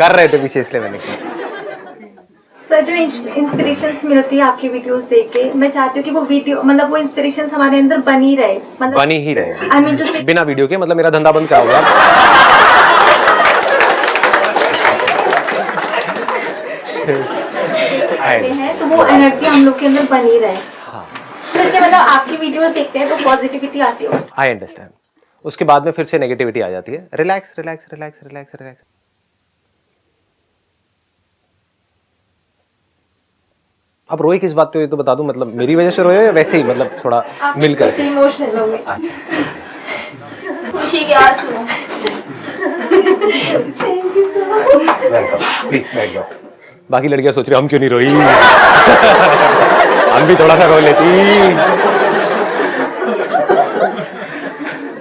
कर रहे थे पीछे, इसलिए मैंने किया। सर, जो इंस्पिरेशंस मिलती है आपकी वीडियोस देख के, मैं चाहती हूँ कि वो वीडियो मतलब वो इंस्पिरेशंस हमारे अंदर बनी रहे, मतलब बनी ही रहे। आई मीन टू से बिना वीडियो के मतलब मेरा धंधा बंद क्या होगा? हैं तो वो एनर्जी हम लोग के अंदर बनी रहे। जैसे मतलब आपकी वीडियोस देखते हैं तो पॉजिटिविटी आती हो। I understand. उसके बाद में फिर से नेगेटिविटी आ जाती है। Relax relax relax relax relax. अब रोए किस बात पे ये तो बता दूं, मतलब मेरी वजह से रोए या वैसे ही मतलब थोड़ा मिलकर? इमोशनल हो गए। अच्छा, खुशी के आंसू। वेलकम, प्लीज बैठ जाओ। बाकी लड़कियां सोच रही हम क्यों नहीं रोई, हम भी थोड़ा सा रो लेती।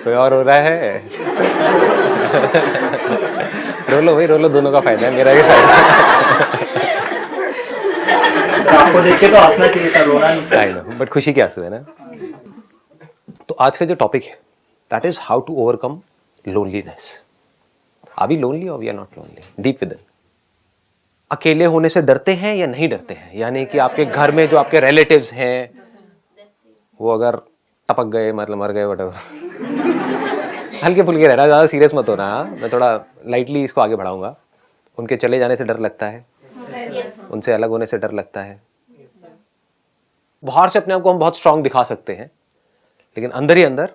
कोई और रो रहा है? रो लो भाई, रो लो, दोनों का फायदा है, मेरा भी फायदा है। आपको देख के तो हंसना चाहिए था, रोना नहीं। आई नो, बट खुशी के आंसू है ना। तो आज का जो टॉपिक है that is how to overcome loneliness. Are we lonely और we are not lonely deep within? अकेले होने से डरते हैं या नहीं डरते हैं? यानी कि आपके घर में जो आपके रिलेटिव्स हैं वो अगर टपक गए, मतलब मर गए, व्हाटएवर, हल्के फुल्के रहना, ज्यादा सीरियस मत होना। मैं थोड़ा लाइटली इसको आगे बढ़ाऊंगा। उनके चले जाने से डर लगता है, उनसे अलग होने से डर लगता है। बाहर से अपने आप को हम बहुत स्ट्रांग दिखा सकते हैं, लेकिन अंदर ही अंदर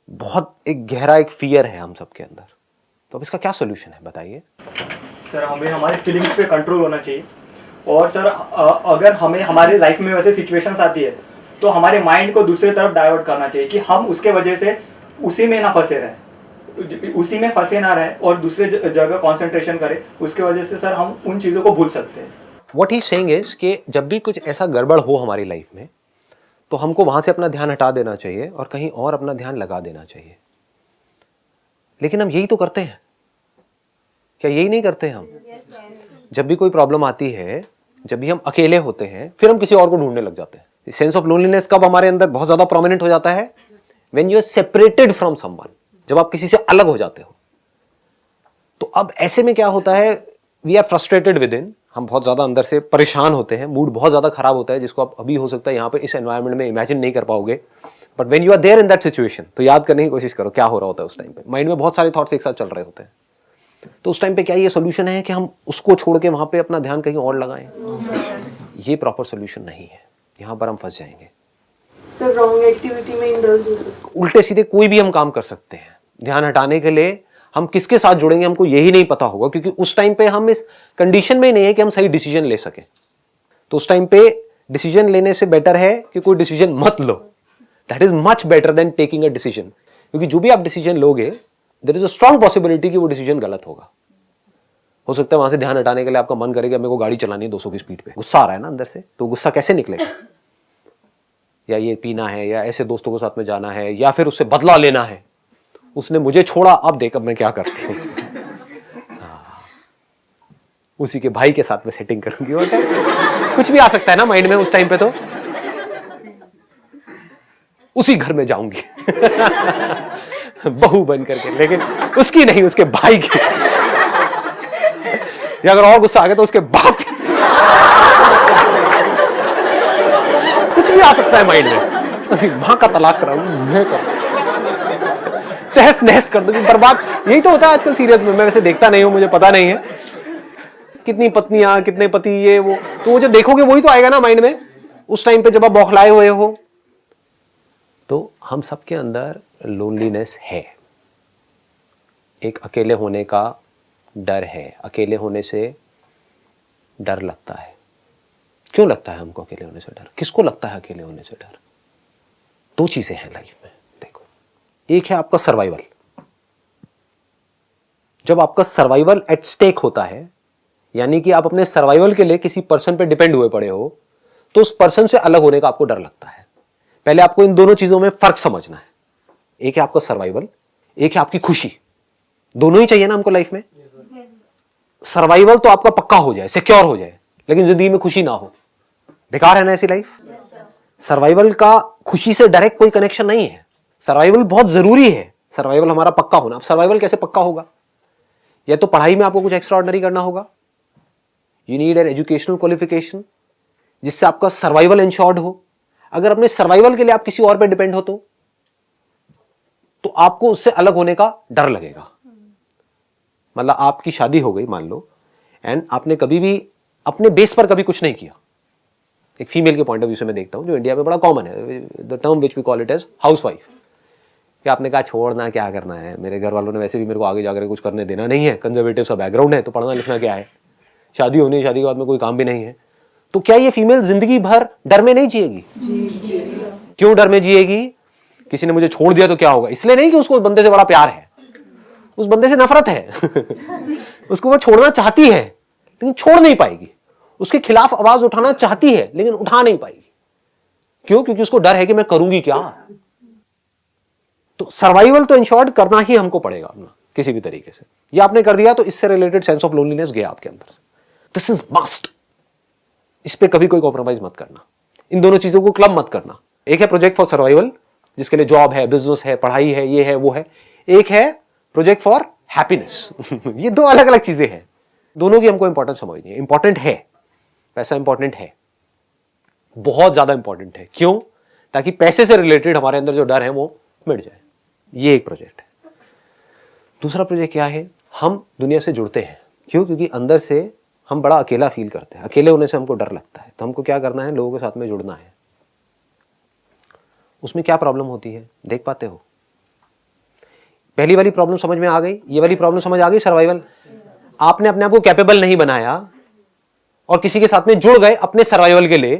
बहुत एक गहरा एक फियर है हम सबके अंदर। तो अब इसका क्या सोल्यूशन है बताइए? सर, हमें हमारे फीलिंग्स पे कंट्रोल होना चाहिए। और सर, अगर हमें हमारे लाइफ में वैसे सिचुएशंस आती है तो हमारे माइंड को दूसरी तरफ डाइवर्ट करना चाहिए कि हम उसके वजह से उसी में ना फंसे रहें, उसी में फंसे ना रहे और दूसरे जगह कंसंट्रेशन करें। उसके वजह से सर हम उन चीज़ों को भूल सकते हैं। व्हाट ही सेइंग इज कि जब भी कुछ ऐसा गड़बड़ हो हमारी लाइफ में तो हमको वहां से अपना ध्यान हटा देना चाहिए और कहीं और अपना ध्यान लगा देना चाहिए। लेकिन हम यही तो करते हैं, क्या यही नहीं करते हम? जब भी कोई प्रॉब्लम आती है, जब भी हम अकेले होते हैं, फिर हम किसी और को ढूंढने लग जाते हैं। सेंस ऑफ लोनलीनेस कब हमारे अंदर बहुत ज्यादा प्रोमिनेंट हो जाता है? When you are separated from someone, जब आप किसी से अलग हो जाते हो। तो अब ऐसे में क्या होता है, we are frustrated within, हम बहुत ज्यादा अंदर से परेशान होते हैं, मूड बहुत ज्यादा खराब होता है, जिसको आप अभी हो सकता है यहाँ पे इस एनवायरनमेंट में इमेजिन नहीं कर पाओगे। But when you are there in that situation, तो याद करने की कोशिश करो क्या हो रहा होता है उस टाइम पे। माइंड में बहुत सारे थॉट्स एक साथ चल रहे होते हैं। तो उस टाइम पे क्या ये सोल्यूशन है कि हम उसको छोड़ के वहां पे अपना ध्यान कहीं और लगाएं? ये प्रॉपर सोल्यूशन नहीं है। यहां पर हम फंस जाएंगे। सर, रॉन्ग एक्टिविटी में इंडल्ज हो सकते हैं। उल्टे सीधे कोई भी हम काम कर सकते हैं। ध्यान हटाने के लिए हम किसके साथ जुड़ेंगे हमको यही नहीं पता होगा, क्योंकि उस टाइम पे हम इस कंडीशन में ही नहीं है कि हम सही डिसीजन ले सके। तो उस टाइम पे डिसीजन लेने से बेटर है कि कोई डिसीजन मत लो। That is much better than taking a decision, क्योंकि जो भी आप डिसीजन लोगे there is a strong possibility कि वो डिसीजन गलत होगा। हो सकता है वहां से ध्यान हटाने के लिए आपका मन करेगा मेरे को गाड़ी चलानी है 200 की स्पीड पे, गुस्सा आ रहा है ना अंदर से, तो गुस्सा कैसे निकलेगा? या ये पीना है, या ऐसे दोस्तों के साथ में जाना है, या फिर उससे बदला लेना है, उसने मुझे छोड़ा, अब देख अब मैं क्या करती हूँ, उसी के भाई के साथ में सेटिंग करूंगी। और कुछ भी आ सकता है ना माइंड में उस टाइम पे, तो उसी घर में जाऊंगी बहू बन करके, लेकिन उसकी नहीं, उसके भाई की। या अगर और गुस्सा आ गया तो उसके बाप की। कुछ भी आ सकता है माइंड में। मां का तलाक कराऊंगी, मैं तहस नहस कर दूंगी, बर्बाद। यही तो होता है आजकल सीरियस में। मैं वैसे देखता नहीं हूं, मुझे पता नहीं है कितनी पत्नियां कितने पति, ये वो, तो वो जो देखोगे वही तो आएगा ना माइंड में उस टाइम पे जब आप बौखलाए हुए हो। तो हम सबके अंदर लोनलीनेस है, एक अकेले होने का डर है। अकेले होने से डर लगता है। क्यों लगता है हमको अकेले होने से डर? किसको लगता है अकेले होने से डर? दो चीजें हैं लाइफ में, देखो। एक है आपका सर्वाइवल। जब आपका सर्वाइवल एट स्टेक होता है, यानी कि आप अपने सर्वाइवल के लिए किसी पर्सन पे डिपेंड हुए पड़े हो, तो उस पर्सन से अलग होने का आपको डर लगता है। पहले आपको इन दोनों चीजों में फर्क समझना है। एक है आपका सर्वाइवल, एक है आपकी खुशी। दोनों ही चाहिए ना हमको लाइफ में। सर्वाइवल तो आपका पक्का हो जाए, सिक्योर हो जाए, लेकिन जिंदगी में खुशी ना हो, बेकार है ना ऐसी लाइफ। सर्वाइवल का खुशी से डायरेक्ट कोई कनेक्शन नहीं है। सर्वाइवल बहुत जरूरी है, सर्वाइवल हमारा पक्का होना। अब सर्वाइवल कैसे पक्का होगा? या तो पढ़ाई में आपको कुछ एक्स्ट्रा ऑर्डिनरी करना होगा, you need an educational qualification जिससे आपका सर्वाइवल इंश्योर्ड हो। अगर अपने सर्वाइवल के लिए आप किसी और पे डिपेंड हो तो आपको उससे अलग होने का डर लगेगा। मतलब आपकी शादी हो गई मान लो, एंड आपने कभी भी अपने बेस पर कभी कुछ नहीं किया। एक फीमेल के पॉइंट ऑफ व्यू से मैं देखता हूं, जो इंडिया में बड़ा कॉमन है, the term which we call it as housewife, कि आपने कहा छोड़ना क्या करना है, मेरे घर वालों ने वैसे भी मेरे को आगे जाकर कुछ करने देना नहीं है, कंजर्वेटिव सा बैकग्राउंड है, तो पढ़ना लिखना क्या है, शादी होनी है, शादी के बाद में कोई काम भी नहीं है। तो क्या ये फीमेल जिंदगी भर डर में नहीं जिएगी? क्यों डर में जिएगी? किसी ने मुझे छोड़ दिया तो क्या होगा, इसलिए नहीं कि उसको उस बंदे से बड़ा प्यार है, उस बंदे से नफरत है उसको वो छोड़ना चाहती है लेकिन छोड़ नहीं पाएगी, उसके खिलाफ आवाज उठाना चाहती है लेकिन उठा नहीं पाएगी। क्यों? क्योंकि उसको डर है कि मैं करूंगी क्या। तो सर्वाइवल तो इंश्योर्ड करना ही हमको पड़ेगा अपना किसी भी तरीके से। ये आपने कर दिया तो इससे रिलेटेड सेंस ऑफ लोनलीनेस गया आपके अंदर से। दिस इज मस्ट, इस पे कभी कोई कॉम्प्रोमाइज मत करना, इन दोनों चीजों को क्लब मत करना। एक है प्रोजेक्ट फॉर सर्वाइवल जिसके लिए जॉब है, बिजनेस है, पढ़ाई है, ये है वो है, एक है प्रोजेक्ट फॉर हैप्पीनेस ये दो अलग अलग चीजें हैं, दोनों की हमको इंपॉर्टेंस समझनी है। इंपॉर्टेंट है, पैसा इंपॉर्टेंट है, बहुत ज्यादा इंपॉर्टेंट है। क्यों? ताकि पैसे से रिलेटेड हमारे अंदर जो डर है वो मिट जाए। ये एक प्रोजेक्ट है। दूसरा प्रोजेक्ट क्या है? हम दुनिया से जुड़ते हैं। क्यों? क्योंकि अंदर से हम बड़ा अकेला फील करते हैं, अकेले होने से हमको डर लगता है, तो हमको क्या करना है? लोगों के साथ में जुड़ना है। उसमें क्या प्रॉब्लम होती है देख पाते हो? पहली वाली प्रॉब्लम समझ में आ गई, ये वाली प्रॉब्लम समझ आ गई, सर्वाइवल। आपने अपने आप को कैपेबल नहीं बनाया और किसी के साथ में जुड़ गए अपने सर्वाइवल के लिए,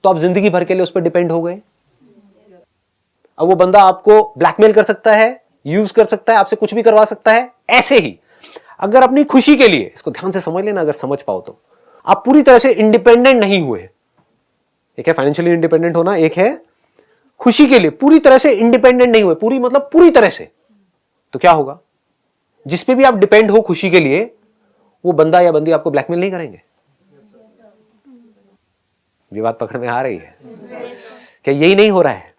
तो आप जिंदगी भर के लिए उस पर डिपेंड हो गए। अब वो बंदा आपको ब्लैकमेल कर सकता है, यूज कर सकता है, आपसे कुछ भी करवा सकता है। ऐसे ही अगर अपनी खुशी के लिए, इसको ध्यान से समझ लेना अगर समझ पाओ तो, आप पूरी तरह से इंडिपेंडेंट नहीं हुए। एक है फाइनेंशियली इंडिपेंडेंट होना, एक है खुशी के लिए पूरी तरह से इंडिपेंडेंट नहीं हुए, पूरी मतलब पूरी तरह से, तो क्या होगा? जिस पे भी आप डिपेंड हो खुशी के लिए, वो बंदा या बंदी आपको ब्लैकमेल नहीं करेंगे। ये बात पकड़ में आ रही है? क्या यही नहीं हो रहा है?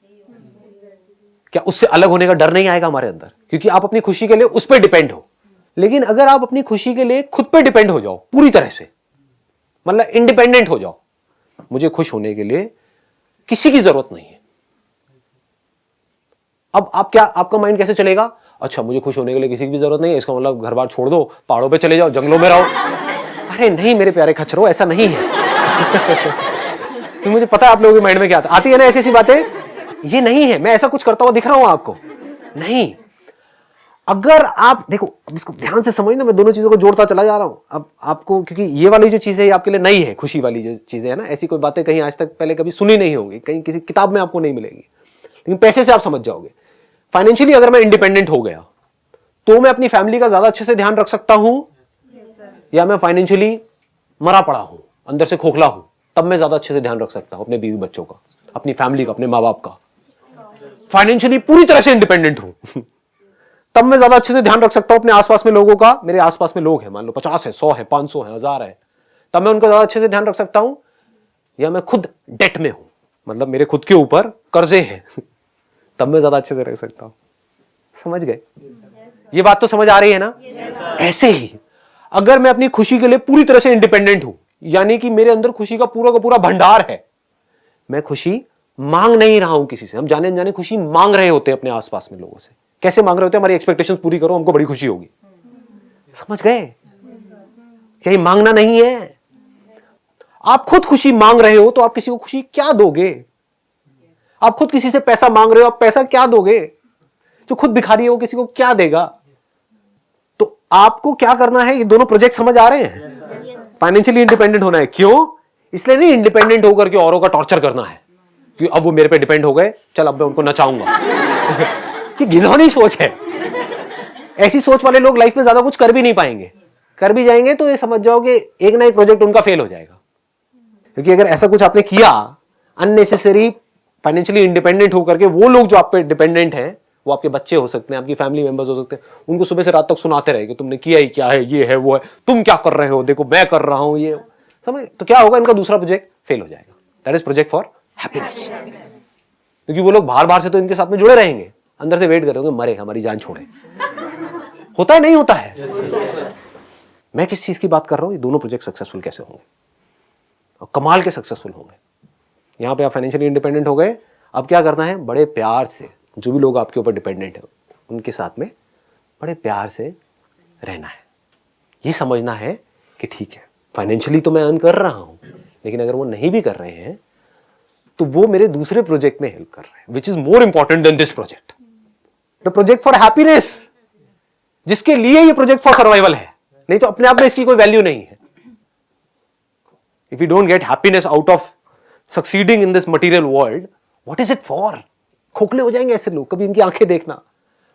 क्या उससे अलग होने का डर नहीं आएगा हमारे अंदर? क्योंकि आप अपनी खुशी के लिए उस पर डिपेंड हो। लेकिन अगर आप अपनी खुशी के लिए खुद पे डिपेंड हो जाओ पूरी तरह से, मतलब इंडिपेंडेंट हो जाओ, मुझे खुश होने के लिए किसी की जरूरत नहीं है। अब आप क्या, आपका माइंड कैसे चलेगा? अच्छा, मुझे खुश होने के लिए किसी की भी जरूरत नहीं है, इसका मतलब घर बार छोड़ दो, पहाड़ों पे चले जाओ, जंगलों में रहो। अरे नहीं मेरे प्यारे खच्चरों, ऐसा नहीं है तो मुझे पता है आप लोगों के माइंड में क्या आती है ना ऐसी ऐसी बातें। ये नहीं है, मैं ऐसा कुछ करता हुआ दिख रहा हूं आपको? नहीं। अगर आप देखो, अब इसको ध्यान से समझना, मैं दोनों चीजों को जोड़ता चला जा रहा हूं अब आपको, क्योंकि ये वाली जो चीज है ये आपके लिए नई है। खुशी वाली जो चीजें है ना, ऐसी कोई बातें कहीं आज तक पहले कभी सुनी नहीं होंगी, कहीं किसी किताब में आपको नहीं मिलेगी, लेकिन पैसे से आप समझ जाओगे। फाइनेंशियली अगर मैं इंडिपेंडेंट हो गया तो मैं अपनी फैमिली का ज्यादा अच्छे से ध्यान रख सकता हूं, या मैं फाइनेंशियली मरा पड़ा हूं, अंदर से खोखला हूं, तब मैं ज्यादा अच्छे से ध्यान रख सकता हूं अपने बीवी बच्चों का, अपनी फैमिली का, अपने माँ बाप का। फाइनेंशियली पूरी तरह से इंडिपेंडेंट हूं तब मैं ज्यादा अच्छे से ध्यान रख सकता हूं अपने आसपास में लोगों का। मेरे आसपास में लोग हैं, मान लो 50 है, 100 है, 500 है, 1000 है, तब मैं उनका ज्यादा अच्छे से ध्यान रख सकता हूं। या मैं खुद डेट में हूं, मतलब मेरे खुद के ऊपर कर्जे हैं तब मैं ज्यादा अच्छे से रख सकता हूं। समझ गए? ये बात तो समझ आ रही है ना? ऐसे ही अगर मैं अपनी खुशी के लिए पूरी तरह से इंडिपेंडेंट हूं, यानी कि मेरे अंदर खुशी का पूरा भंडार है, मैं खुशी मांग नहीं रहा हूं किसी से। हम जाने अनजाने खुशी मांग रहे होते हैं अपने आसपास में लोगों से। कैसे मांग रहे होते हैं? हमारी एक्सपेक्टेशंस पूरी करो, हमको बड़ी खुशी होगी। समझ गए? क्या ये मांगना नहीं है? आप खुद खुशी मांग रहे हो तो आप किसी को खुशी क्या दोगे? आप खुद किसी से पैसा मांग रहे हो, आप पैसा क्या दोगे? जो खुद भिखारी है वो किसी को क्या देगा? तो आपको क्या करना है? ये दोनों प्रोजेक्ट समझ आ रहे हैं? फाइनेंशियली इंडिपेंडेंट होना है। क्यों? इसलिए नहीं इंडिपेंडेंट होकर के औरों का टॉर्चर करना है कि अब वो मेरे पे डिपेंड हो गए, चल अब मैं उनको नचाऊंगा ये घिनौनी सोच है। ऐसी सोच वाले लोग लाइफ में ज्यादा कुछ कर भी नहीं पाएंगे। कर भी जाएंगे तो ये समझ जाओ कि एक ना एक प्रोजेक्ट उनका फेल हो जाएगा। क्योंकि अगर ऐसा कुछ आपने किया अननेसेसरी, फाइनेंशियली इंडिपेंडेंट होकर के, वो लोग जो आप पे डिपेंडेंट हैं, वो आपके बच्चे हो सकते हैं, आपकी फैमिली मेंबर्स हो सकते हैं, उनको सुबह से रात तक सुनाते रहे कि तुमने किया ही क्या है, ये है वो है, तुम क्या कर रहे हो, देखो मैं कर रहा हूं, ये समझ। तो क्या होगा? इनका दूसरा प्रोजेक्ट फेल हो जाएगा। That is project for happiness. क्योंकि वो लोग बाहर से तो इनके साथ में जुड़े रहेंगे, अंदर से वेट करेंगे मरे, हमारी जान छोड़े। होता है नहीं होता है? मैं किस चीज की बात कर रहा हूं, ये दोनों प्रोजेक्ट सक्सेसफुल कैसे होंगे और कमाल के सक्सेसफुल होंगे। यहां पे आप फाइनेंशियली इंडिपेंडेंट हो गए, अब क्या करना है, बड़े प्यार से जो भी लोग आपके ऊपर डिपेंडेंट है उनके साथ में बड़े प्यार से रहना है। ये समझना है कि ठीक है फाइनेंशियली तो मैं अर्न कर रहा हूं, लेकिन अगर वो नहीं भी कर रहे हैं तो वो मेरे दूसरे प्रोजेक्ट में हेल्प कर रहे हैं, which is more important than this project, the project for happiness, जिसके लिए ये प्रोजेक्ट फॉर सर्वाइवल है। नहीं तो अपने आप में इसकी कोई वैल्यू नहीं है। If you don't get happiness out of succeeding in this material world, what is it for? खोखले हो जाएंगे ऐसे लोग। कभी इनकी आंखें देखना,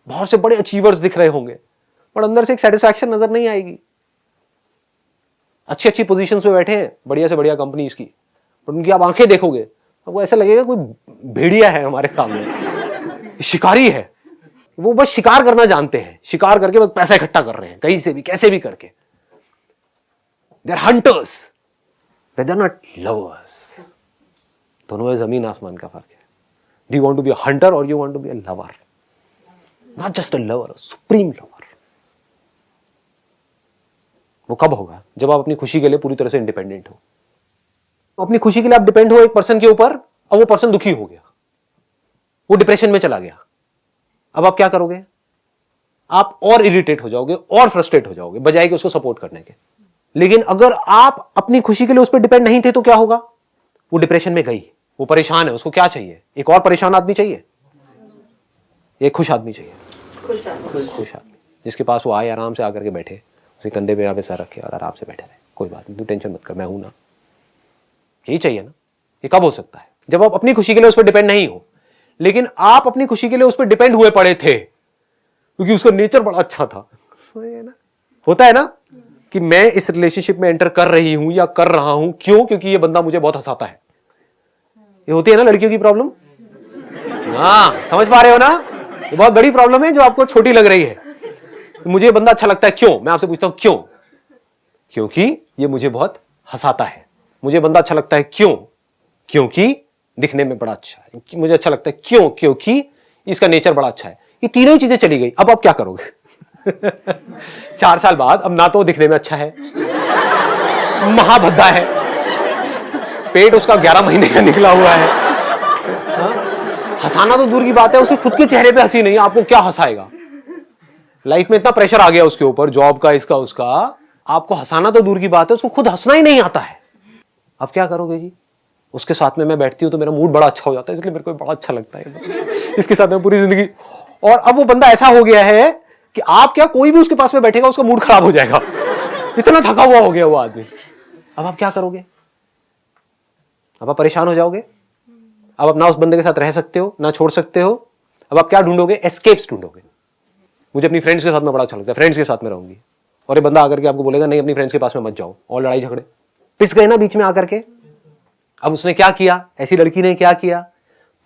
बहुत से बड़े अचीवर्स दिख रहे होंगे पर अंदर से एक सेटिस्फैक्शन नजर नहीं आएगी। अच्छी अच्छी पोजीशंस पे बैठे हैं बढ़िया से बढ़िया कंपनीज की, पर उनकी आप आंखें देखोगे तो वो ऐसा लगेगा कोई भेड़िया है हमारे सामने, शिकारी है। वो बस शिकार करना जानते हैं, शिकार करके बस पैसा इकट्ठा कर रहे हैं कहीं से भी कैसे भी करके। They are hunters, they are not lovers. दोनों में जमीन आसमान का फर्क है। Do you want to be a hunter और you want to be a lover? Not just a lover, supreme lover. वो कब होगा? जब आप अपनी खुशी के लिए पूरी तरह से इंडिपेंडेंट हो। अपनी खुशी के लिए आप डिपेंड हो एक पर्सन के ऊपर, अब वो पर्सन दुखी हो गया, वो डिप्रेशन में चला गया, अब आप क्या करोगे? आप और इरिटेट हो जाओगे और फ्रस्ट्रेट हो जाओगे बजाय कि उसको सपोर्ट करने के। लेकिन अगर आप अपनी खुशी के लिए उस पर डिपेंड नहीं थे तो क्या होगा? वो डिप्रेशन में गई, वो परेशान है, उसको क्या चाहिए? एक और परेशान आदमी चाहिए, एक खुश आदमी चाहिए। खुश आदमी जिसके पास वो आए, आराम से आकर के बैठे, उसके कंधे पे यहाँ पे सर रखे और आराम से बैठे रहे, कोई बात नहीं, तू टेंशन मत कर, मैं हूं ना। यही चाहिए ना। ये कब हो सकता है? जब आप अपनी खुशी के लिए उस पर डिपेंड नहीं हो, लेकिन आप अपनी खुशी के लिए उस पर डिपेंड हुए पड़े थे क्योंकि उसका नेचर बड़ा अच्छा था। होता है ना कि मैं इस रिलेशनशिप में एंटर कर रही हूं या कर रहा हूं, क्यों? क्योंकि ये बंदा मुझे बहुत हंसाता है। ये होती है ना लड़कियों की प्रॉब्लम। हाँ, समझ पा रहे हो ना? ये बहुत बड़ी प्रॉब्लम है जो आपको छोटी लग रही है। मुझे ये बंदा अच्छा लगता है, क्यों? मैं आपसे पूछता हूं क्यों? क्योंकि ये मुझे बहुत हंसाता है। मुझे बंदा अच्छा लगता है, क्यों? क्योंकि दिखने में बड़ा अच्छा है। मुझे अच्छा लगता है, क्यों? क्योंकि इसका नेचर बड़ा अच्छा है। ये तीनों ही चीजें चली गई, अब आप क्या करोगे? 4 साल बाद अब ना तो दिखने में अच्छा है, महाभद्दा है, पेट उसका 11 महीने का निकला हुआ है, हंसाना तो दूर की बात है, उसके खुद के चेहरे पे हंसी नहीं है, आपको क्या हंसाएगा? लाइफ में इतना प्रेशर आ गया उसके ऊपर, जॉब का, इसका उसका, आपको हंसाना तो दूर की बात है, उसको खुद हंसना ही नहीं आता है। अब क्या करोगे जी? उसके साथ में मैं बैठती हूँ तो मेरा मूड बड़ा अच्छा हो जाता है, इसलिए मेरे को बड़ा अच्छा लगता है इसके साथ में पूरी जिंदगी। और अब वो बंदा ऐसा हो गया है कि आप क्या, कोई भी उसके पास में बैठेगा उसका मूड खराब हो जाएगा, इतना थका हुआ हो गया वो आदमी। अब आप क्या करोगे? अब आप परेशान हो जाओगे। अब आप ना उस बंदे के साथ रह सकते हो ना छोड़ सकते हो। अब आप क्या ढूंढोगे? एस्केप्स ढूंढोगे। मुझे अपनी फ्रेंड्स के साथ में बड़ा अच्छा लगता है, फ्रेंड्स के साथ में रहूंगी। और ये बंदा आकर के आपको बोलेगा नहीं अपनी फ्रेंड्स के पास में मत जाओ, और लड़ाई झगड़े पिस गए ना बीच में आकर के। अब उसने क्या किया, ऐसी लड़की ने क्या किया?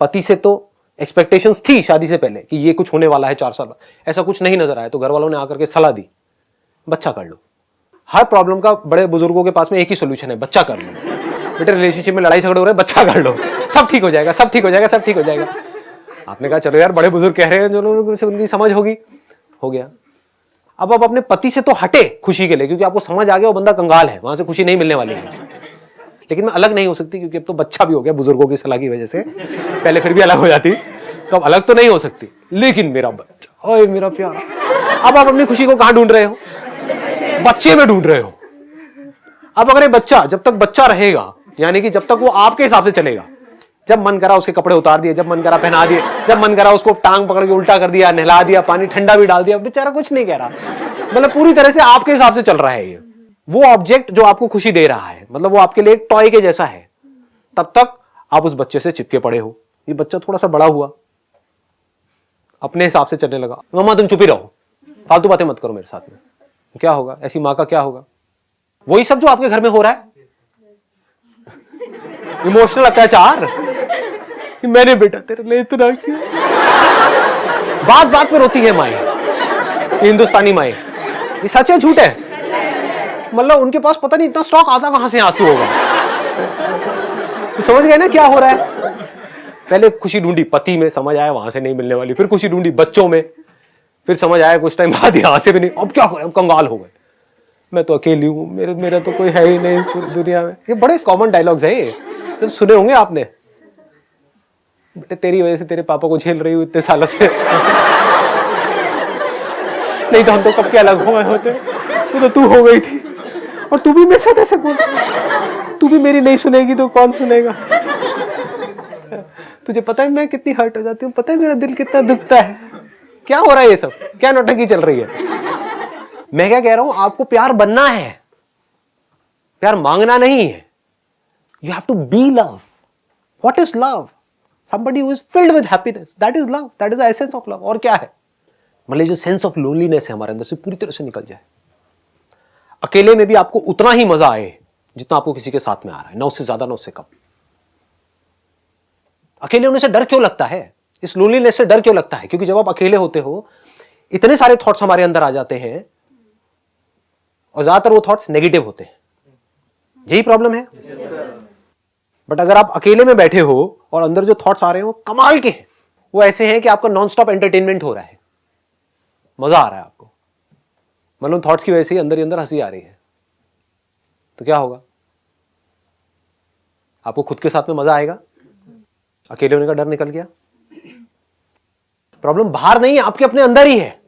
पति से तो एक्सपेक्टेशंस थी शादी से पहले कि ये कुछ होने वाला है 4 साल बाद, ऐसा कुछ नहीं नजर आया तो घर वालों ने आकर के सलाह दी, बच्चा कर लो। हर प्रॉब्लम का बड़े बुजुर्गों के पास में एक ही सोल्यूशन है, बच्चा कर लो। बेटे रिलेशनशिप में लड़ाई झगड़े हो रहे हैं, बच्चा कर लो, सब ठीक हो जाएगा, सब ठीक हो जाएगा, सब ठीक हो जाएगा। आपने कहा चलो यार बड़े बुजुर्ग कह रहे हैं, जो लोगों से उनकी समझ होगी, हो गया। अब आप अपने पति से तो हटे खुशी के लिए, क्योंकि आपको समझ आ गया वो बंदा कंगाल है, वहां से खुशी नहीं मिलने वाली है। लेकिन मैं अलग नहीं हो सकती क्योंकि अब तो बच्चा भी हो गया बुजुर्गों की सलाह की वजह से, पहले फिर भी अलग हो जाती, तो अब अलग तो नहीं हो सकती। लेकिन मेरा बच्चा, ओए मेरा प्यार, अब आप अपनी खुशी को कहां ढूंढ रहे हो? बच्चे में ढूंढ रहे हो। अब अगर ये बच्चा, जब तक बच्चा रहेगा, यानी कि जब तक वो आपके हिसाब से चलेगा, जब मन करा उसके कपड़े उतार दिए, जब मन करा पहना दिए, जब मन करा उसको टांग पकड़ के उल्टा कर दिया, नहला दिया, पानी ठंडा भी डाल दिया, बेचारा कुछ नहीं कह रहा, मतलब पूरी तरह से आपके हिसाब से चल रहा है। ये वो ऑब्जेक्ट जो आपको खुशी दे रहा है, मतलब वो आपके लिए एक टॉय के जैसा है, तब तक आप उस बच्चे से चिपके पड़े हो। ये बच्चा थोड़ा सा बड़ा हुआ, अपने हिसाब से चलने लगा, मम्मा तुम चुप ही रहो, फालतू बातें मत करो मेरे साथ में, क्या होगा? ऐसी माँ का क्या होगा? वही सब जो आपके घर में हो रहा है, इमोशनल अत्याचार। मैंने बेटा तेरे लिए इतना किया, बात बात पे रोती है माए, हिंदुस्तानी माए। ये सच है झूठ है? मतलब उनके पास पता नहीं इतना स्टॉक आता कहां से आंसू होगा। समझ गए ना क्या हो रहा है? पहले खुशी ढूंढी पति में, समझ आया वहां से नहीं मिलने वाली, फिर खुशी ढूंढी बच्चों में, फिर समझ आया कुछ टाइम बाद यहां से भी नहीं, अब क्या करें, अब कंगाल हो गए। मैं तो अकेली हूँ, मेरा तो कोई है ही नहीं पूरी दुनिया में। ये बड़े कॉमन डायलॉग्स है, ये तो सुने होंगे आपने। बेटे तेरी वजह से तेरे पापा को झेल रही हूँ इतने सालों से, नहीं तो हम तो कब के अलग हुए होते। तो तू हो गई थी और तू भी मेरे साथ ऐसे बोल, तू भी मेरी नहीं सुनेगी तो कौन सुनेगा। तुझे पता है मैं कितनी हर्ट हो जाती हूँ, पता है मेरा दिल कितना दुखता है। क्या हो रहा है ये सब, क्या नौटंकी चल रही है। मैं क्या कह रहा हूं, आपको प्यार बनना है, प्यार मांगना नहीं है। You have to be love. What is love? somebody who is filled with happiness, that is love, that is the essence of love। और क्या है, मतलब जो सेंस ऑफ लोनलीनेस है हमारे अंदर से पूरी तरह से निकल जाए। अकेले में भी आपको उतना ही मजा आए जितना आपको किसी के साथ में आ रहा है, ना उससे ज्यादा ना उससे कम। अकेले होने से डर क्यों लगता है, इस लोनलीनेस से डर क्यों लगता है? क्योंकि जब आप अकेले होते हो इतने सारे थॉट्स हमारे अंदर आ जाते हैं और ज्यादातर वो थॉट्स नेगेटिव होते हैं। यही प्रॉब्लम है। बट अगर आप अकेले में बैठे हो और अंदर जो थॉट्स आ रहे हैं वो कमाल के हैं, वो ऐसे हैं कि आपका नॉन स्टॉप एंटरटेनमेंट हो रहा है, मजा आ रहा है आपको, मतलब थॉट्स की वजह से ही अंदर हंसी आ रही है, तो क्या होगा? आपको खुद के साथ में मजा आएगा, अकेले होने का डर निकल गया। प्रॉब्लम बाहर नहीं है, आपके अपने अंदर ही है।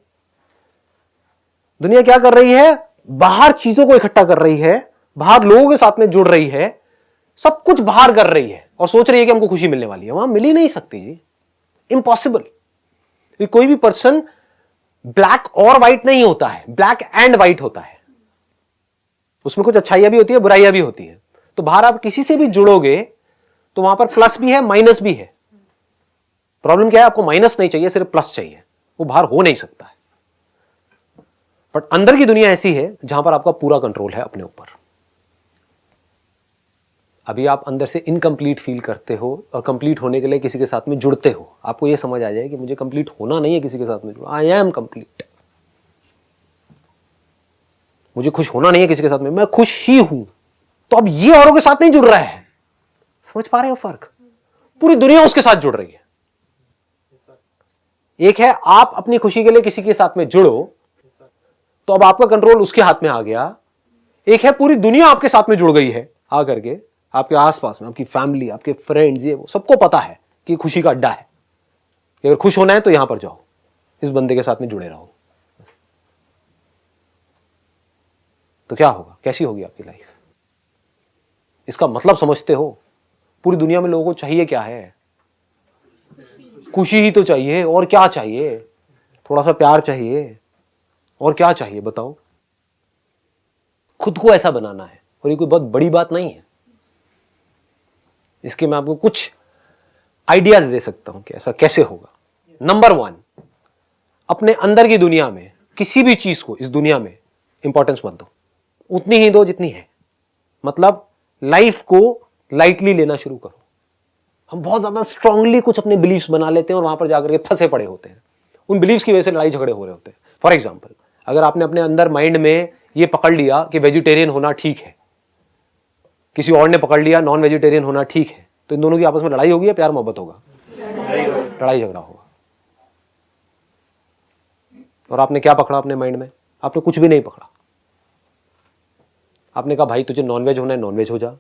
दुनिया क्या कर रही है, बाहर चीजों को इकट्ठा कर रही है, बाहर लोगों के साथ में जुड़ रही है, सब कुछ बाहर कर रही है और सोच रही है कि हमको खुशी मिलने वाली है। वहां मिल ही नहीं सकती जी, इम्पॉसिबल। कोई भी पर्सन ब्लैक और व्हाइट नहीं होता है, ब्लैक एंड व्हाइट होता है। उसमें कुछ अच्छाइयां भी होती है, बुराइयां भी होती है। तो बाहर आप किसी से भी जुड़ोगे तो वहां पर प्लस भी है, माइनस भी है। प्रॉब्लम क्या है, आपको माइनस नहीं चाहिए, सिर्फ प्लस चाहिए, वो बाहर हो नहीं सकता है। बट अंदर की दुनिया ऐसी है जहां पर आपका पूरा कंट्रोल है अपने ऊपर। अभी आप अंदर से इनकम्प्लीट फील करते हो और कंप्लीट होने के लिए किसी के साथ में जुड़ते हो, आपको यह समझ आ जाए कि मुझे कंप्लीट होना नहीं है किसी के साथ में जुड़ा, आई एम कंप्लीट। मुझे खुश होना नहीं है किसी के साथ में, मैं खुश ही हूं। तो अब ये औरों के साथ नहीं जुड़ रहा है, समझ पा रहे हो फर्क? पूरी दुनिया उसके साथ जुड़ रही है। एक है आप अपनी खुशी के लिए किसी के साथ में जुड़ो तो अब आपका कंट्रोल उसके हाथ में आ गया। एक है पूरी दुनिया आपके साथ में जुड़ गई है आकर के, आपके आसपास में आपकी फैमिली, आपके फ्रेंड्स, ये वो सबको पता है कि खुशी का अड्डा है, कि अगर खुश होना है तो यहां पर जाओ, इस बंदे के साथ में जुड़े रहो। तो क्या होगा, कैसी होगी आपकी लाइफ? इसका मतलब समझते हो? पूरी दुनिया में लोगों को चाहिए क्या है? खुशी ही तो चाहिए, और क्या चाहिए? थोड़ा सा प्यार चाहिए, और क्या चाहिए बताओ? खुद को ऐसा बनाना है, और ये कोई बहुत बड़ी बात नहीं है। इसके मैं आपको कुछ आइडियाज दे सकता हूं कि ऐसा कैसे होगा। नंबर 1, अपने अंदर की दुनिया में किसी भी चीज को इस दुनिया में इंपॉर्टेंस मत दो, उतनी ही दो जितनी है। मतलब लाइफ को लाइटली लेना शुरू करो। हम बहुत ज्यादा स्ट्रांगली कुछ अपने बिलीव्स बना लेते हैं और वहां पर जाकर के फंसे पड़े होते हैं। उन बिलीव्स की वजह से लड़ाई झगड़े हो रहे होते हैं। फॉर एग्जाम्पल, अगर आपने अपने अंदर माइंड में ये पकड़ लिया कि वेजिटेरियन होना ठीक है, किसी और ने पकड़ लिया नॉन वेजिटेरियन होना ठीक है, तो इन दोनों की आपस में लड़ाई होगी या प्यार मोहब्बत होगा? लड़ाई झगड़ा होगा। और आपने क्या पकड़ा अपने माइंड में? आपने कुछ भी नहीं पकड़ा। आपने कहा भाई तुझे नॉनवेज होना है नॉनवेज हो जा,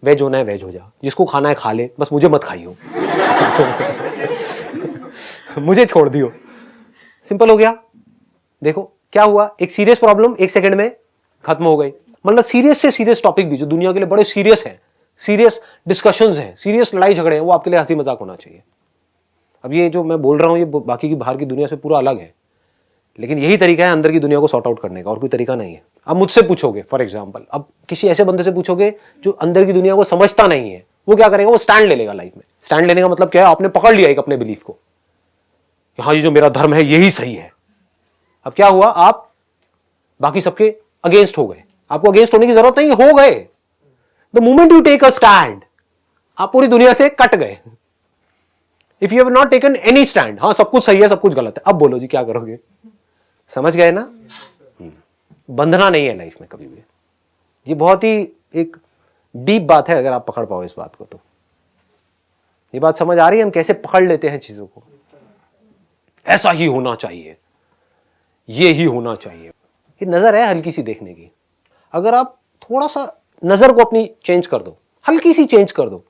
वेज होना है वेज हो जा, जिसको खाना है खा ले, बस मुझे मत खाइयो। मुझे छोड़ दियो। सिंपल हो गया। देखो क्या हुआ, एक सीरियस प्रॉब्लम एक सेकंड में खत्म हो गई। मतलब सीरियस से सीरियस टॉपिक भी जो दुनिया के लिए बड़े सीरियस है, सीरियस डिस्कशंस हैं, सीरियस लड़ाई झगड़े हैं, वो आपके लिए हंसी मजाक होना चाहिए। अब ये जो मैं बोल रहा हूं ये बाकी की बाहर की दुनिया से पूरा अलग है, लेकिन यही तरीका है अंदर की दुनिया को सॉर्ट आउट करने का, और कोई तरीका नहीं है। अब मुझसे पूछोगे फॉर एग्जाम्पल, अब किसी ऐसे बंदे से पूछोगे जो अंदर की दुनिया को समझता नहीं है, वो क्या करेगा? वो स्टैंड ले लेगा लाइफ में। स्टैंड लेने का मतलब क्या है? आपने पकड़ लिया एक अपने बिलीफ को, हाँ ये जो मेरा धर्म है यही सही है। अब क्या हुआ, आप बाकी सबके अगेंस्ट हो गए। आपको अगेंस्ट होने की जरूरत नहीं, हो गए। The moment you take a stand, आप पूरी दुनिया से कट गए। If you have not taken any stand, हाँ सब कुछ सही है सब कुछ गलत है, अब बोलो जी क्या करोगे? समझ गए ना? बंधना नहीं है लाइफ में कभी भी। ये बहुत ही एक डीप बात है, अगर आप पकड़ पाओ इस बात को तो। ये बात समझ आ रही है हम कैसे पकड़ लेते हैं चीजों को? ऐसा ही होना चाहिए, ये ही होना चाहिए। ये नजर है हल्की सी देखने की, अगर आप थोड़ा सा नजर को अपनी चेंज कर दो, हल्की सी चेंज कर दो,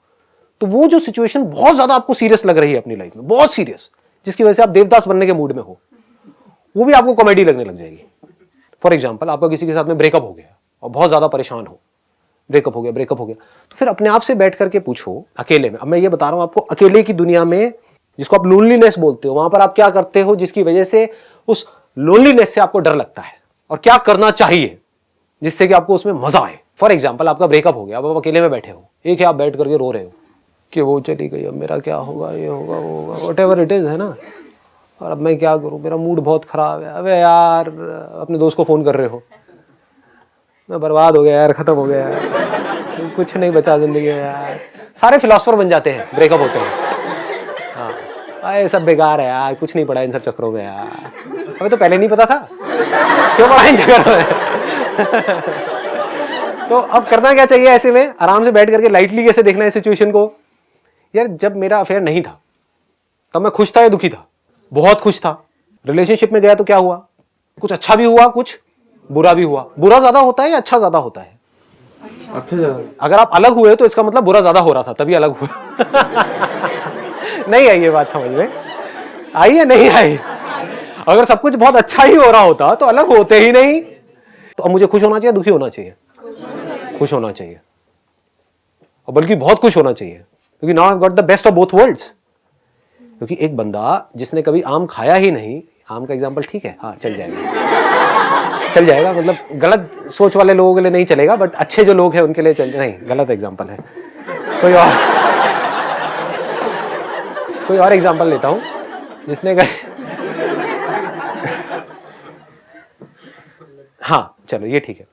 तो वो जो सिचुएशन बहुत ज्यादा आपको सीरियस लग रही है अपनी लाइफ में, बहुत सीरियस, जिसकी वजह से आप देवदास बनने के मूड में हो, वो भी आपको कॉमेडी लगने लग जाएगी। फॉर एग्जाम्पल, आपका किसी के साथ में ब्रेकअप हो गया और बहुत ज्यादा परेशान हो, ब्रेकअप हो गया, तो फिर अपने आप से बैठ करके पूछो अकेले में, अब मैं ये बता रहा हूं आपको, अकेले की दुनिया में जिसको आप लोनलीनेस बोलते हो, वहां पर आप क्या करते हो जिसकी वजह से उस लोनलीनेस से आपको डर लगता है, और क्या करना चाहिए जिससे कि आपको उसमें मजा आए। फॉर एग्जाम्पल, आपका ब्रेकअप हो गया, अब आप अकेले में बैठे हो, एक है आप बैठ करके रो रहे हो कि वो चली गई, अब मेरा क्या होगा, ये होगा, वो होगा, व्हाटएवर इट इज, है ना, और अब मैं क्या करूं, मेरा मूड बहुत खराब है। अबे यार, अपने दोस्त को फोन कर रहे हो, मैं बर्बाद हो गया यार, खत्म हो गया यार, कुछ नहीं बचा जिंदगी में यार। सारे फिलोसोफर बन जाते हैं ब्रेकअप होते हैं। हाँ, ये सब बेकार है यार, कुछ नहीं पड़ा इन सब चक्करों में यार, अबे तो पहले नहीं पता था, क्यों पड़ा इन चक्करों में। तो अब करना क्या चाहिए ऐसे में, आराम से बैठ करके लाइटली कैसे देखना है सिचुएशन को। यार, जब मेरा अफेयर नहीं था तब मैं खुश था या दुखी था? बहुत खुश था। रिलेशनशिप में गया तो क्या हुआ, कुछ अच्छा भी हुआ, कुछ बुरा भी हुआ। बुरा ज्यादा होता है या अच्छा ज्यादा होता है? अच्छा ज्यादा। अगर आप अलग हुए तो इसका मतलब बुरा ज्यादा हो रहा था, तभी अलग हुआ। नहीं आई ये बात समझ में? आई या नहीं आई? अगर सब कुछ बहुत अच्छा ही हो रहा होता तो अलग होते ही नहीं। तो अब मुझे खुश होना चाहिए, दुखी होना चाहिए? खुश होना चाहिए, और बल्कि बहुत खुश होना चाहिए, क्योंकि now I got the best of both worlds. क्योंकि एक बंदा जिसने कभी आम खाया ही नहीं, आम का एग्जाम्पल ठीक है, हाँ चल जाएगा, मतलब गलत सोच वाले लोगों के लिए नहीं चलेगा, बट अच्छे जो लोग हैं उनके लिए चल, नहीं गलत एग्जाम्पल है। कोई और एग्जाम्पल लेता हूं, जिसने हाँ चलो ये ठीक है,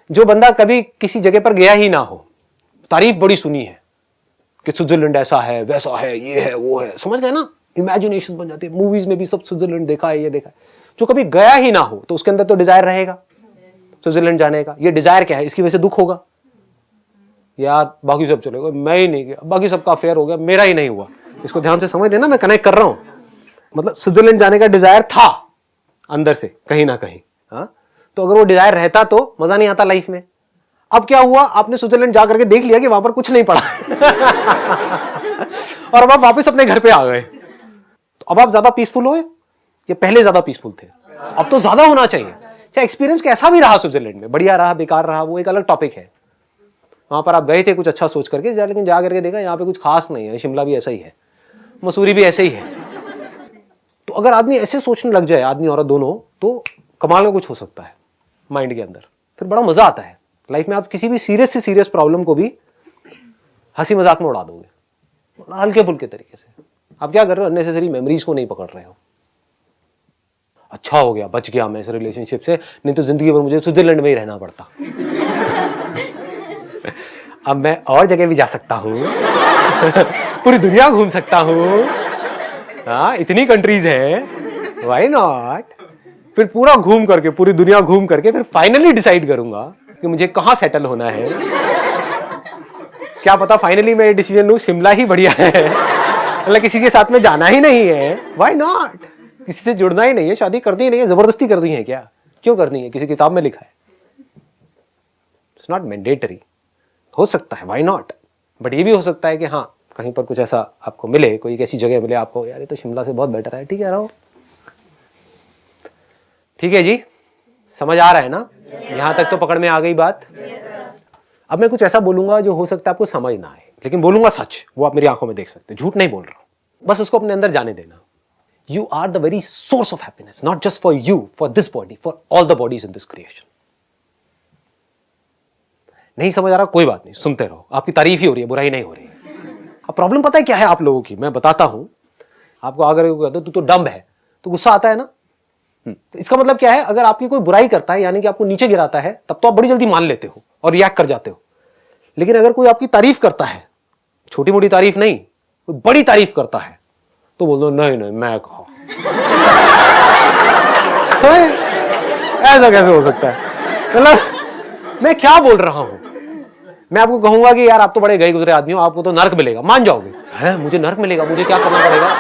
जो बंदा कभी किसी जगह पर गया ही ना हो, तारीफ बड़ी सुनी है कि स्विट्जरलैंड ऐसा है, वैसा है, ये है, वो है, समझ गए ना, इमेजिनेशन बन जाती है। मूवीज में भी सब स्विट्जरलैंड देखा है, ये देखा है। जो कभी गया ही ना हो तो उसके अंदर तो डिजायर रहेगा स्विट्जरलैंड जाने का। ये डिजायर क्या है, इसकी वजह से दुख होगा, यार बाकी सब चलेगा, मैं ही नहीं गया, बाकी सबका अफेयर हो गया, मेरा ही नहीं हुआ। इसको ध्यान से समझ लेना, मैं कनेक्ट कर रहा हूं। मतलब स्विट्जरलैंड जाने का डिजायर था अंदर से कहीं ना कहीं, हाँ, तो अगर वो डिजायर रहता तो मजा नहीं आता लाइफ में। अब क्या हुआ, आपने स्विट्जरलैंड जा करके देख लिया कि वहां पर कुछ नहीं पड़ा और अब आप वापस अपने घर पे आ गए, तो अब आप ज्यादा पीसफुल हो या पहले ज्यादा पीसफुल थे? अब तो ज्यादा होना चाहिए। चाहे एक्सपीरियंस कैसा भी रहा स्विट्जरलैंड में, बढ़िया रहा, बेकार रहा, वो एक अलग टॉपिक है। वहां पर आप गए थे कुछ अच्छा सोच करके, लेकिन जा करके देखा यहाँ पे कुछ खास नहीं है, शिमला भी ऐसा ही है, मसूरी भी ऐसे ही है। तो अगर आदमी ऐसे सोचने लग जाए, आदमी औरत दोनों, तो कमाल का कुछ हो सकता है माइंड के अंदर, फिर बड़ा मजा आता है लाइफ में। आप किसी भी सीरियस से सीरियस प्रॉब्लम को भी हंसी मजाक में उड़ा दोगे, हल्के फुल्के तरीके से। आप क्या कर रहे हो, अननेसेसरी मेमोरीज को नहीं पकड़ रहे हो। अच्छा हो गया, बच गया मैं इस रिलेशनशिप से, नहीं तो जिंदगी भर मुझे स्विट्जरलैंड में ही रहना पड़ता। अब मैं और जगह भी जा सकता हूँ, पूरी दुनिया घूम सकता हूँ, हाँ इतनी कंट्रीज है, व्हाई नॉट। फिर पूरा घूम करके, पूरी दुनिया घूम करके, फिर फाइनली डिसाइड करूंगा कि मुझे कहाँ सेटल होना है। क्या पता फाइनली मैं ये डिसीजन लूं, शिमला ही बढ़िया है, मतलब किसी के साथ में जाना ही नहीं है, व्हाई नॉट, किसी से जुड़ना ही नहीं है, शादी करनी ही नहीं है, जबरदस्ती करनी है क्या, क्यों करनी है, किसी किताब में लिखा है, इट्स नॉट मैंडेटरी। हो सकता है, व्हाई नॉट, बट ये भी हो सकता है कि हाँ कहीं पर कुछ ऐसा आपको मिले, कोई एक ऐसी जगह मिले आपको, यार ये तो शिमला से बहुत बेटर है, ठीक है रहो। ठीक है जी, समझ आ रहा है ना, यहां तक तो पकड़ में आ गई बात। अब मैं कुछ ऐसा बोलूंगा जो हो सकता है आपको समझ ना आए, लेकिन बोलूंगा सच, वो आप मेरी आंखों में देख सकते, झूठ नहीं बोल रहा हूं, बस उसको अपने अंदर जाने देना। You are the very source of happiness, not just for you, for this body, for all the bodies in this creation. नहीं समझ आ रहा, कोई बात नहीं, सुनते रहो, आपकी तारीफ ही हो रही है, बुराई नहीं हो रही है। अब प्रॉब्लम पता है क्या है आप लोगों की, मैं बताता हूं आपको। अगर तू तो डम्ब है तो गुस्सा आता है ना, तो इसका मतलब क्या है, अगर आपकी कोई बुराई करता है, यानी कि आपको नीचे गिराता है, तब तो आप बड़ी जल्दी मान लेते हो और रिएक्ट कर जाते हो। लेकिन अगर कोई आपकी तारीफ करता है, छोटी मोटी तारीफ नहीं, कोई बड़ी तारीफ करता है, तो बोल दो नहीं नहीं मैं कहा। ऐसा कैसे हो सकता है, मतलब मैं क्या बोल रहा हूं। मैं आपको कहूंगा कि यार आप तो बड़े गए गुजरे आदमी हो, आपको तो नर्क मिलेगा, मान जाओगे, है मुझे नर्क मिलेगा, मुझे क्या करना पड़ेगा,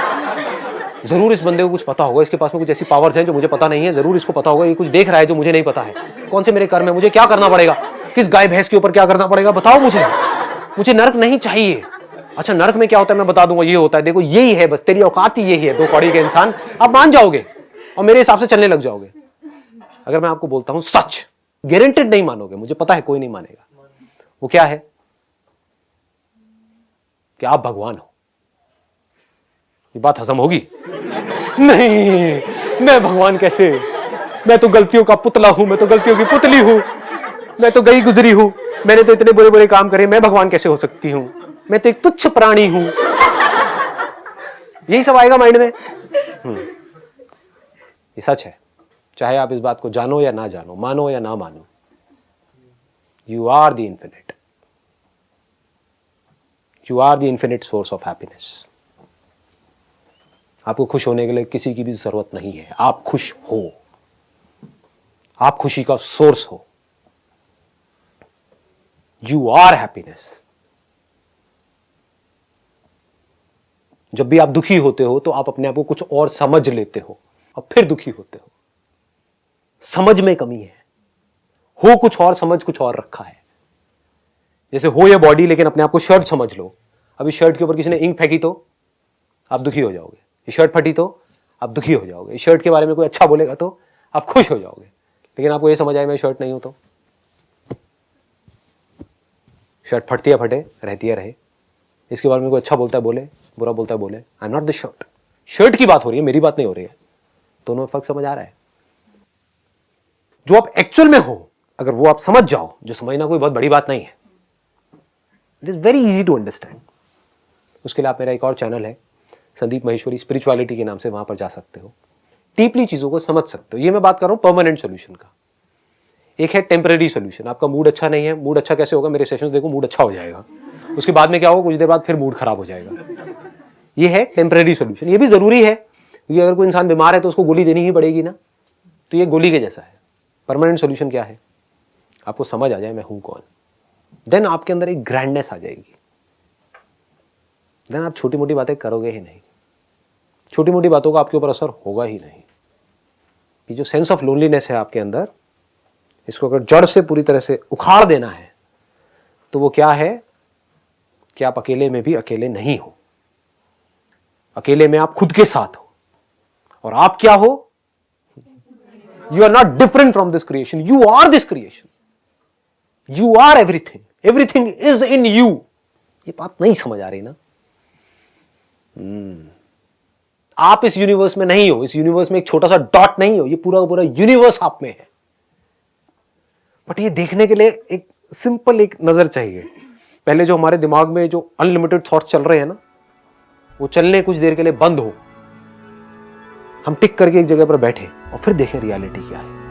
जरूर इस बंदे को कुछ पता होगा, इसके पास में कुछ ऐसी पावर्स हैं जो मुझे पता नहीं है, जरूर इसको पता होगा, ये कुछ देख रहा है जो मुझे नहीं पता है, कौन से मेरे कर्म है, मुझे क्या करना पड़ेगा। किस गाय भैंस के ऊपर क्या करना पड़ेगा बताओ मुझे नरक नहीं चाहिए। अच्छा नरक में क्या होता है मैं बता दूंगा, ये होता है, देखो यही है बस, तेरी औकात ही यही है, 2 कौड़ी के इंसान, आप मान जाओगे और मेरे हिसाब से चलने लग जाओगे। अगर मैं आपको बोलता हूं सच, गारंटेड नहीं मानोगे, मुझे पता है कोई नहीं मानेगा। वो क्या है कि आप भगवान हो। ये बात हजम होगी? नहीं, मैं भगवान कैसे, मैं तो गलतियों का पुतला हूं, मैं तो गलतियों की पुतली हूं, मैं तो गई गुजरी हूं, मैंने तो इतने बुरे बुरे काम करे, मैं भगवान कैसे हो सकती हूं, मैं तो एक तुच्छ प्राणी हूं। यही सब आएगा माइंड में। ये सच है, चाहे आप इस बात को जानो या ना जानो, मानो या ना मानो, you are the infinite, you are the infinite source of happiness. आपको खुश होने के लिए किसी की भी जरूरत नहीं है, आप खुश हो, आप खुशी का सोर्स हो, यू आर हैप्पीनेस। जब भी आप दुखी होते हो तो आप अपने आप को कुछ और समझ लेते हो और फिर दुखी होते हो। समझ में कमी है, हो कुछ और, समझ कुछ और रखा है। जैसे हो ये बॉडी लेकिन अपने आप को शर्ट समझ लो, अभी शर्ट के ऊपर किसी ने इंक फेंकी तो आप दुखी हो जाओगे, ये शर्ट फटी तो आप दुखी हो जाओगे, इस शर्ट के बारे में कोई अच्छा बोलेगा तो आप खुश हो जाओगे। लेकिन आपको ये समझ आए मैं शर्ट नहीं हूं तो शर्ट फटती है फटे, रहती है रहे, इसके बारे में कोई अच्छा बोलता है बोले, बुरा बोलता है बोले, I am not the shirt. Shirt की बात हो रही है, मेरी बात नहीं हो रही है। दोनों में फर्क समझ आ रहा है? जो आप एक्चुअल में हो अगर वो आप समझ जाओ, जो समझना कोई बहुत बड़ी बात नहीं है, it is very easy to understand. उसके लिए आप मेरा एक और चैनल है संदीप महेश्वरी स्पिरिचुअलिटी के नाम से, वहां पर जा सकते हो, डीपली चीजों को समझ सकते हो। ये मैं बात कर रहा हूं परमानेंट सोल्यूशन का। एक है टेम्पररी सोल्यूशन, आपका मूड अच्छा नहीं है, मूड अच्छा कैसे होगा, मेरे सेशंस देखो, मूड अच्छा हो जाएगा, उसके बाद में क्या होगा, कुछ देर बाद फिर मूड खराब हो जाएगा। ये है टेम्पररी सोल्यूशन, ये भी जरूरी है क्योंकि अगर कोई इंसान बीमार है तो उसको गोली देनी ही पड़ेगी ना, तो ये गोली के जैसा है। परमानेंट सोल्यूशन क्या है, आपको समझ आ जाए मैं हूं कौन, देन आपके अंदर एक ग्रैंडनेस आ जाएगी, देन आप छोटी मोटी बातें करोगे ही नहीं, छोटी मोटी बातों का आपके ऊपर असर होगा ही नहीं। ये जो सेंस ऑफ लोनलीनेस है आपके अंदर, इसको अगर जड़ से पूरी तरह से उखाड़ देना है तो वो क्या है कि आप अकेले में भी अकेले नहीं हो, अकेले में आप खुद के साथ हो। और आप क्या हो, you are not different from this creation, you are this creation, you are everything, everything is in you. ये बात नहीं समझ आ रही ना? आप इस यूनिवर्स में नहीं हो, इस यूनिवर्स में एक छोटा सा डॉट नहीं हो, ये पूरा पूरा यूनिवर्स आप में है। बट ये देखने के लिए एक सिंपल एक नजर चाहिए। पहले जो हमारे दिमाग में जो अनलिमिटेड थॉट्स चल रहे हैं ना, वो चलने कुछ देर के लिए बंद हो, हम टिक करके एक जगह पर बैठे और फिर देखें रियलिटी क्या है।